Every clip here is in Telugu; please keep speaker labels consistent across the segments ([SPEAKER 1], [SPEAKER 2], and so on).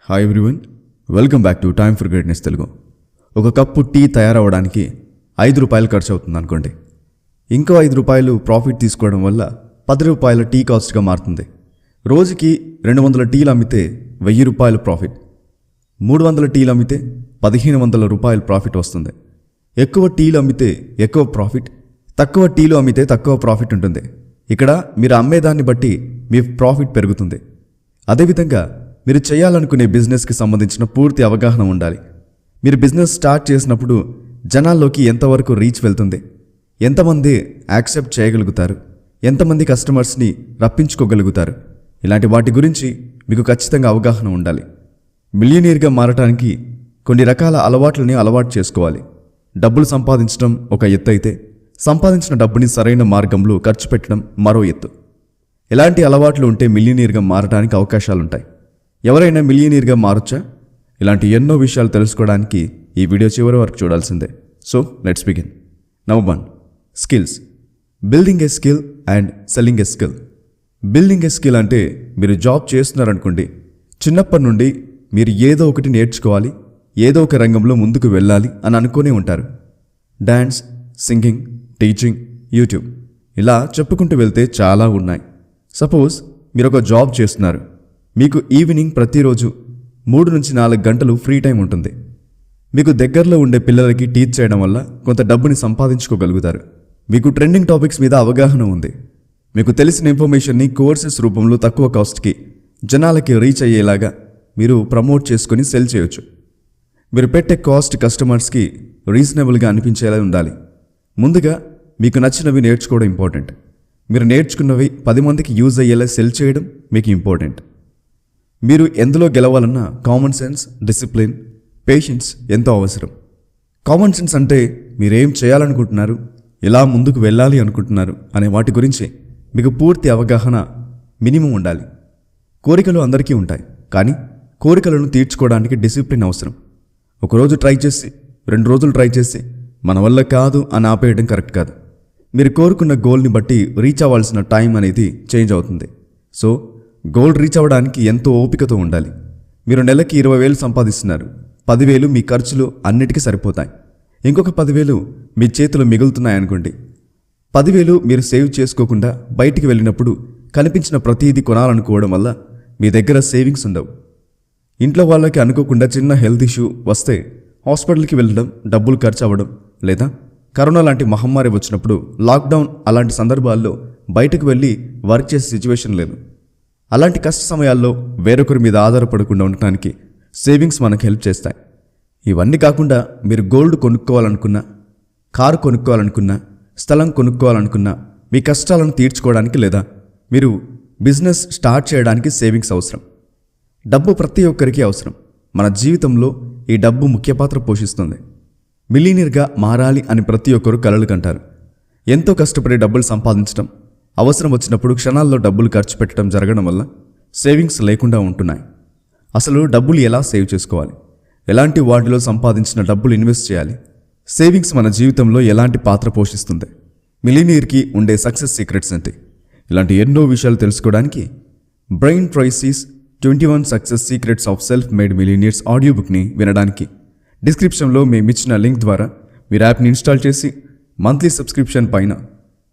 [SPEAKER 1] Hi everyone, welcome back to time for greatness Telugu. ఒక కప్పు టీ తయారవడానికి 5 రూపాయలు ఖర్చు అవుతుంది అనుకోండి. ఇంకో 5 రూపాయలు ప్రాఫిట్ తీసుకోవడం వల్ల 10 రూపాయల టీ కాస్ట్గా మారుతుంది. రోజుకి 200 టీలు అమ్మితే 1000 రూపాయలు ప్రాఫిట్, 300 టీలు అమ్మితే 1500 రూపాయలు ప్రాఫిట్ వస్తుంది. ఎక్కువ టీలు అమ్మితే ఎక్కువ ప్రాఫిట్, తక్కువ టీలు అమ్మితే తక్కువ ప్రాఫిట్ ఉంటుంది. ఇక్కడ మీరు అమ్మేదాన్ని బట్టి మీ ప్రాఫిట్ పెరుగుతుంది. అదేవిధంగా మీరు చేయాలనుకునే బిజినెస్కి సంబంధించిన పూర్తి అవగాహన ఉండాలి. మీరు బిజినెస్ స్టార్ట్ చేసినప్పుడు జనాల్లోకి ఎంతవరకు రీచ్ వెళ్తుంది, ఎంతమంది యాక్సెప్ట్ చేయగలుగుతారు, ఎంతమంది కస్టమర్స్ని రప్పించుకోగలుగుతారు, ఇలాంటి వాటి గురించి మీకు ఖచ్చితంగా అవగాహన ఉండాలి. మిలియనీర్గా మారటానికి కొన్ని రకాల అలవాట్లని అలవాటు చేసుకోవాలి. డబ్బులు సంపాదించడం ఒక ఎత్తు అయితే, సంపాదించిన డబ్బుని సరైన మార్గంలో ఖర్చు పెట్టడం మరో ఎత్తు. ఎలాంటి అలవాట్లు ఉంటే మిలియనీర్గా మారడానికి అవకాశాలుంటాయి? ఎవరైనా మిలియనీర్గా మారొచ్చా? ఇలాంటి ఎన్నో విషయాలు తెలుసుకోవడానికి ఈ వీడియో చివరి వరకు చూడాల్సిందే. So let's begin. Number 1, skills. Building A skill and selling A skill. Building A skill అంటే మీరు జాబ్ చేస్తున్నారనుకోండి, చిన్నప్పటి నుండి మీరు ఏదో ఒకటి నేర్చుకోవాలి, ఏదో ఒక రంగంలో ముందుకు వెళ్ళాలి అని అనుకునే ఉంటారు. డాన్స్, సింగింగ్, టీచింగ్, యూట్యూబ్, ఇలా చెప్పుకుంటూ వెళ్తే చాలా ఉన్నాయి. సపోజ్ మీరు ఒక జాబ్ చేస్తున్నారు. మీకు ఈవినింగ్ ప్రతిరోజు 3 నుంచి 4 గంటలు ఫ్రీ టైం ఉంటుంది. మీకు దగ్గరలో ఉండే పిల్లలకి టీచ్ చేయడం వల్ల కొంత డబ్బుని సంపాదించుకోగలుగుతారు. మీకు ట్రెండింగ్ టాపిక్స్ మీద అవగాహన ఉంది. మీకు తెలిసిన ఇన్ఫర్మేషన్ని కోర్సెస్ రూపంలో తక్కువ కాస్ట్కి జనాలకి రీచ్ అయ్యేలాగా మీరు ప్రమోట్ చేసుకొని సెల్ చేయొచ్చు. మీరు పెట్టే కాస్ట్ కస్టమర్స్కి రీజనబుల్గా అనిపించేలా ఉండాలి. ముందుగా మీకు నచ్చినవి నేర్చుకోవడం ఇంపార్టెంట్. మీరు నేర్చుకున్నవి 10 మందికి యూజ్ అయ్యేలా సెల్ చేయడం మీకు ఇంపార్టెంట్. మీరు ఎందులో గెలవాలన్నా కామన్ సెన్స్, డిసిప్లిన్, పేషెన్స్ ఎంతో అవసరం. కామన్ సెన్స్ అంటే మీరేం చేయాలనుకుంటున్నారు, ఎలా ముందుకు వెళ్ళాలి అనుకుంటున్నారు అనే వాటి గురించి మీకు పూర్తి అవగాహన మినిమం ఉండాలి. కోరికలు అందరికీ ఉంటాయి, కానీ కోరికలను తీర్చుకోవడానికి డిసిప్లిన్ అవసరం. ఒకరోజు ట్రై చేసి 2 రోజులు ట్రై చేసి మన వల్ల కాదు అని ఆపేయడం కరెక్ట్ కాదు. మీరు కోరుకున్న గోల్ని బట్టి రీచ్ అవ్వాల్సిన టైం అనేది చేంజ్ అవుతుంది. సో గోల్ రీచ్ అవ్వడానికి ఎంతో ఓపికతో ఉండాలి. మీరు నెలకి 20,000 సంపాదిస్తున్నారు, 10,000 మీ ఖర్చులు అన్నిటికీ సరిపోతాయి. ఇంకొక 10,000 మీ చేతిలో మిగులుతున్నాయనుకోండి. 10,000 మీరు సేవ్ చేసుకోకుండా బయటికి వెళ్ళినప్పుడు కనిపించిన ప్రతిదీ కొనాలనుకోవడం వల్ల మీ దగ్గర సేవింగ్స్ ఉండవు. ఇంట్లో వాళ్ళకి అనుకోకుండా చిన్న హెల్త్ ఇష్యూ వస్తే హాస్పిటల్కి వెళ్ళడం, డబ్బులు ఖర్చు అవ్వడం, లేదా కరోనా లాంటి మహమ్మారి వచ్చినప్పుడు లాక్డౌన్, అలాంటి సందర్భాల్లో బయటకు వెళ్ళి వర్క్ చేసే సిచ్యువేషన్ లేదు. అలాంటి కష్ట సమయాల్లో వేరొకరి మీద ఆధారపడకుండా ఉండటానికి సేవింగ్స్ మనకు హెల్ప్ చేస్తాయి. ఇవన్నీ కాకుండా మీరు గోల్డ్ కొనుక్కోవాలనుకున్నా, కారు కొనుక్కోవాలనుకున్నా, స్థలం కొనుక్కోవాలనుకున్నా, మీ కష్టాలను తీర్చుకోవడానికి లేదా మీరు బిజినెస్ స్టార్ట్ చేయడానికి సేవింగ్స్ అవసరం. డబ్బు ప్రతి ఒక్కరికి అవసరం. మన జీవితంలో ఈ డబ్బు ముఖ్య పాత్ర పోషిస్తుంది. మిలియనీర్గా మారాలి అని ప్రతి ఒక్కరు కలలు కంటారు. ఎంతో కష్టపడి డబ్బులు సంపాదించడం, అవసరం వచ్చినప్పుడు క్షణాల్లో డబ్బులు ఖర్చు పెట్టడం జరగడం వల్ల సేవింగ్స్ లేకుండా ఉంటున్నాయి. అసలు డబ్బులు ఎలా సేవ్ చేసుకోవాలి, ఎలాంటి వాటిలో సంపాదించిన డబ్బులు ఇన్వెస్ట్ చేయాలి, సేవింగ్స్ మన జీవితంలో ఎలాంటి పాత్ర పోషిస్తుంది, మిలియనీర్కి ఉండే సక్సెస్ సీక్రెట్స్ ఏంటి, ఇలాంటి ఎన్నో విషయాలు తెలుసుకోవడానికి Brian Tracy's 21 success secrets of self made millionaires audio బుక్ని వినడానికి డిస్క్రిప్షన్లో మేము ఇచ్చిన లింక్ ద్వారా మీరు యాప్ని ఇన్స్టాల్ చేసి మంత్లీ సబ్స్క్రిప్షన్ పైన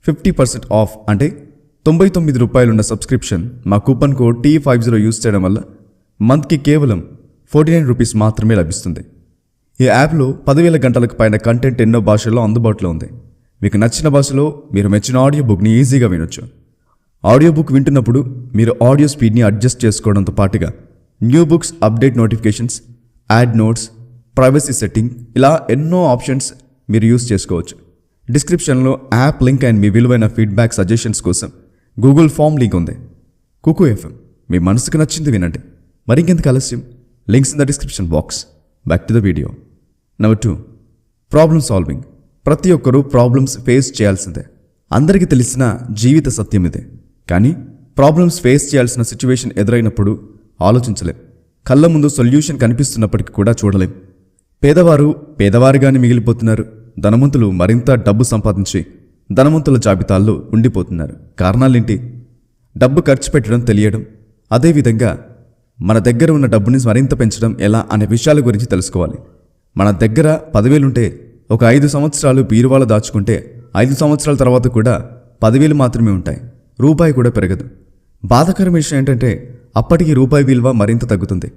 [SPEAKER 1] 50% ఆఫ్ అంటే 99 రూపాయలున్న సబ్స్క్రిప్షన్ మా కూపన్ కోడ్ T50 యూజ్ చేయడం వల్ల మంత్కి కేవలం 49 రూపీస్ మాత్రమే లభిస్తుంది. ఈ యాప్లో 10,000 గంటలకు పైన కంటెంట్ ఎన్నో భాషల్లో అందుబాటులో ఉంది. మీకు నచ్చిన భాషలో మీరు మెచ్చిన ఆడియో బుక్ని ఈజీగా వినొచ్చు. ఆడియో బుక్ వింటున్నప్పుడు మీరు ఆడియో స్పీడ్ని అడ్జస్ట్ చేసుకోవడంతో పాటుగా new books update notifications, add notes, privacy setting, ఇలా ఎన్నో ఆప్షన్స్ మీరు యూజ్ చేసుకోవచ్చు. డిస్క్రిప్షన్లో యాప్ లింక్ అండ్ మీ విలువైన ఫీడ్బ్యాక్ సజెషన్స్ కోసం గూగుల్ ఫామ్ లింక్ ఉంది. కుకు FM, మీ మనసుకు నచ్చింది వినండి. మరింకెందుకు ఆలస్యం, links in the description box. Back to the video. Number 2, problem solving. ప్రతి ఒక్కరూ ప్రాబ్లమ్స్ ఫేస్ చేయాల్సిందే. అందరికీ తెలిసిన జీవిత సత్యం ఇదే. కానీ ప్రాబ్లమ్స్ ఫేస్ చేయాల్సిన సిచ్యువేషన్ ఎదురైనప్పుడు ఆలోచించలేం. కళ్ళ ముందు సొల్యూషన్ కనిపిస్తున్నప్పటికీ కూడా చూడలేం. పేదవారు పేదవారిగానే మిగిలిపోతున్నారు. ధనవంతులు మరింత డబ్బు సంపాదించి ధనవంతుల జాబితాల్లో ఉండిపోతున్నారు. కారణాలేంటి? డబ్బు ఖర్చు పెట్టడం తెలియడం, అదేవిధంగా మన దగ్గర ఉన్న డబ్బుని మరింత పెంచడం ఎలా అనే విషయాల గురించి తెలుసుకోవాలి. మన దగ్గర 10,000 ఉంటే ఒక 5 సంవత్సరాలు బీరువాలో దాచుకుంటే 5 సంవత్సరాల తర్వాత కూడా 10,000 మాత్రమే ఉంటాయి. రూపాయి కూడా పెరగదు. బాధాకరమైన విషయం ఏంటంటే అప్పటికి రూపాయి విలువ మరింత తగ్గుతుంది.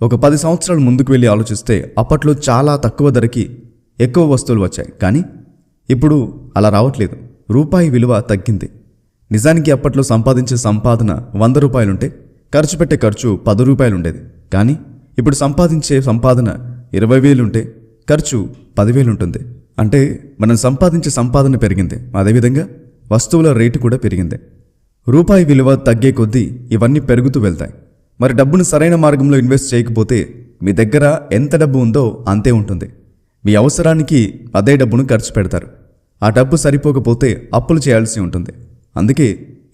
[SPEAKER 1] ఒక 10 సంవత్సరాలు ముందుకు వెళ్ళి ఆలోచిస్తే అప్పట్లో చాలా తక్కువ ధరకి ఎక్కువ వస్తువులు వచ్చాయి. కానీ ఇప్పుడు అలా రావట్లేదు. రూపాయి విలువ తగ్గింది. నిజానికి అప్పట్లో సంపాదించే సంపాదన 100 రూపాయలుంటే ఖర్చు పెట్టే ఖర్చు 10 రూపాయలు ఉండేది. కానీ ఇప్పుడు సంపాదించే సంపాదన 20,000 ఉంటే ఖర్చు 10,000 ఉంటుంది. అంటే మనం సంపాదించే సంపాదన పెరిగింది, అదేవిధంగా వస్తువుల రేటు కూడా పెరిగింది. రూపాయి విలువ తగ్గే కొద్దీ ఇవన్నీ పెరుగుతూ వెళ్తాయి. మరి డబ్బును సరైన మార్గంలో ఇన్వెస్ట్ చేయకపోతే మీ దగ్గర ఎంత డబ్బు ఉందో అంతే ఉంటుంది. మీ అవసరానికి అదే డబ్బును ఖర్చు పెడతారు. ఆ డబ్బు సరిపోకపోతే అప్పులు చేయాల్సి ఉంటుంది. అందుకే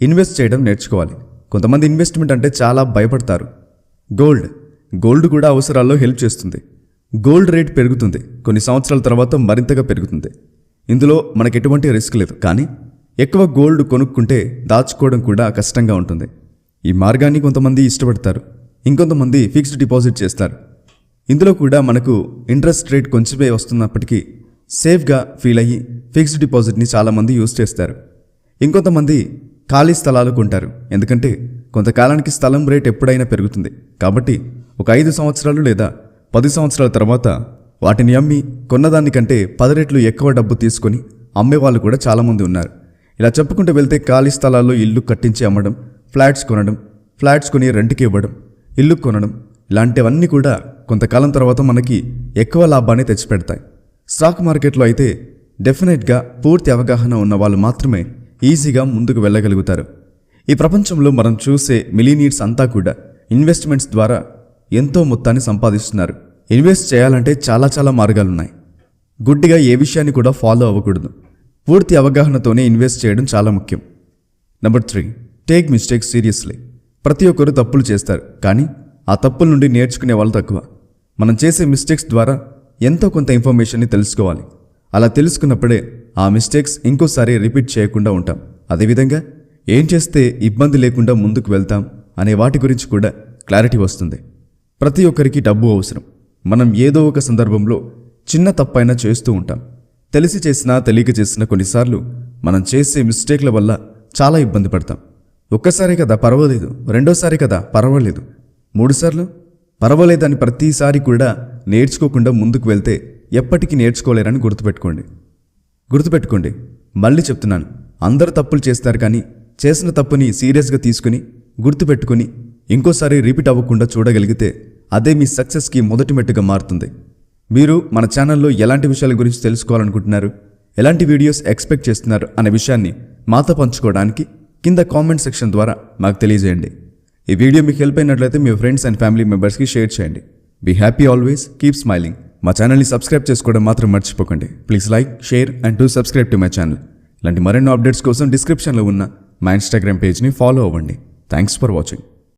[SPEAKER 1] ఇన్వెస్ట్ చేయడం నేర్చుకోవాలి. కొంతమంది ఇన్వెస్ట్మెంట్ అంటే చాలా భయపడతారు. గోల్డ్ కూడా అవసరాల్లో హెల్ప్ చేస్తుంది. గోల్డ్ రేట్ పెరుగుతుంది, కొన్ని సంవత్సరాల తర్వాత మరింతగా పెరుగుతుంది. ఇందులో మనకు ఎటువంటి రిస్క్ లేదు. కానీ ఎక్కువ గోల్డ్ కొనుక్కుంటే దాచుకోవడం కూడా కష్టంగా ఉంటుంది. ఈ మార్గాన్ని కొంతమంది ఇష్టపడతారు, ఇంకొంతమంది ఫిక్స్డ్ డిపాజిట్ చేస్తారు. ఇందులో కూడా మనకు ఇంట్రెస్ట్ రేట్ కొంచెమే వస్తున్నప్పటికీ సేఫ్గా ఫీల్ అయ్యి ఫిక్స్డ్ డిపాజిట్ని చాలామంది యూజ్ చేస్తారు. ఇంకొంతమంది ఖాళీ స్థలాలు కొంటారు, ఎందుకంటే కొంతకాలానికి స్థలం రేట్ ఎప్పుడైనా పెరుగుతుంది. కాబట్టి ఒక 5 సంవత్సరాలు లేదా 10 సంవత్సరాల తర్వాత వాటిని అమ్మి కొన్నదానికంటే 10 రెట్లు ఎక్కువ డబ్బు తీసుకొని అమ్మేవాళ్ళు కూడా చాలామంది ఉన్నారు. ఇలా చెప్పుకుంటూ వెళ్తే ఖాళీ స్థలాల్లో ఇల్లు కట్టించి అమ్మడం, ఫ్లాట్స్ కొనడం, ఫ్లాట్స్ కొని రెంట్కి ఇవ్వడం, ఇల్లు కొనడం, ఇలాంటివన్నీ కూడా కొంతకాలం తర్వాత మనకి ఎక్కువ లాభాన్ని తెచ్చిపెడతాయి. స్టాక్ మార్కెట్లో అయితే డెఫినెట్గా పూర్తి అవగాహన ఉన్న వాళ్ళు మాత్రమే ఈజీగా ముందుకు వెళ్ళగలుగుతారు. ఈ ప్రపంచంలో మనం చూసే మిలీనియర్స్ అంతా కూడా ఇన్వెస్ట్మెంట్స్ ద్వారా ఎంతో మొత్తాన్ని సంపాదిస్తున్నారు. ఇన్వెస్ట్ చేయాలంటే చాలా మార్గాలున్నాయి. గుడ్డిగా ఏ విషయాన్ని కూడా ఫాలో అవ్వకూడదు. పూర్తి అవగాహనతోనే ఇన్వెస్ట్ చేయడం చాలా ముఖ్యం. Number 3, take mistakes seriously. ప్రతి ఒక్కరు తప్పులు చేస్తారు, కానీ ఆ తప్పుల నుండి నేర్చుకునే వాళ్ళు తక్కువ. మనం చేసే మిస్టేక్స్ ద్వారా ఎంతో కొంత ఇన్ఫర్మేషన్ని తెలుసుకోవాలి. అలా తెలుసుకున్నప్పుడే ఆ మిస్టేక్స్ ఇంకోసారి రిపీట్ చేయకుండా ఉంటాం. అదేవిధంగా ఏం చేస్తే ఇబ్బంది లేకుండా ముందుకు వెళ్తాం అనే వాటి గురించి కూడా క్లారిటీ వస్తుంది. ప్రతి ఒక్కరికి డబ్బు అవసరం. మనం ఏదో ఒక సందర్భంలో చిన్న తప్పైనా చేస్తూ ఉంటాం. తెలిసి చేసినా తెలియక చేసినా కొన్నిసార్లు మనం చేసే మిస్టేక్ల వల్ల చాలా ఇబ్బంది పడతాం. ఒక్కసారి కదా పర్వాలేదు, రెండోసారి కదా పర్వాలేదు, 3 సార్లు పర్వాలేదని ప్రతిసారి కూడా నేర్చుకోకుండా ముందుకు వెళ్తే ఎప్పటికీ నేర్చుకోలేరని గుర్తుపెట్టుకోండి. మళ్ళీ చెప్తున్నాను, అందరూ తప్పులు చేస్తారు, కానీ చేసిన తప్పుని సీరియస్గా తీసుకుని గుర్తుపెట్టుకుని ఇంకోసారి రిపీట్ అవ్వకుండా చూడగలిగితే అదే మీ సక్సెస్కి మొదటి మెట్టుగా మారుతుంది. మీరు మన ఛానల్లో ఎలాంటి విషయాల గురించి తెలుసుకోవాలనుకుంటున్నారు, ఎలాంటి వీడియోస్ ఎక్స్పెక్ట్ చేస్తున్నారు అనే విషయాన్ని మాతో పంచుకోవడానికి కింద కామెంట్ సెక్షన్ ద్వారా మాకు తెలియజేయండి. ఈ వీడియో మీకు హెల్ప్ అయినట్లయితే మీ ఫ్రెండ్స్ అండ్ ఫ్యామిలీ మెంబర్స్కి షేర్ చేయండి. Be happy always, keep smiling. మా ఛానల్ని సబ్స్క్రైబ్ చేసుకోవడం మాత్రం మర్చిపోకండి. Please like, share and to subscribe to my channel. ఇలాంటి మరెన్నో అప్డేట్స్ కోసం డిస్క్రిప్షన్లో ఉన్న మా ఇన్స్టాగ్రామ్ పేజ్ని ఫాలో అవ్వండి. Thanks for watching.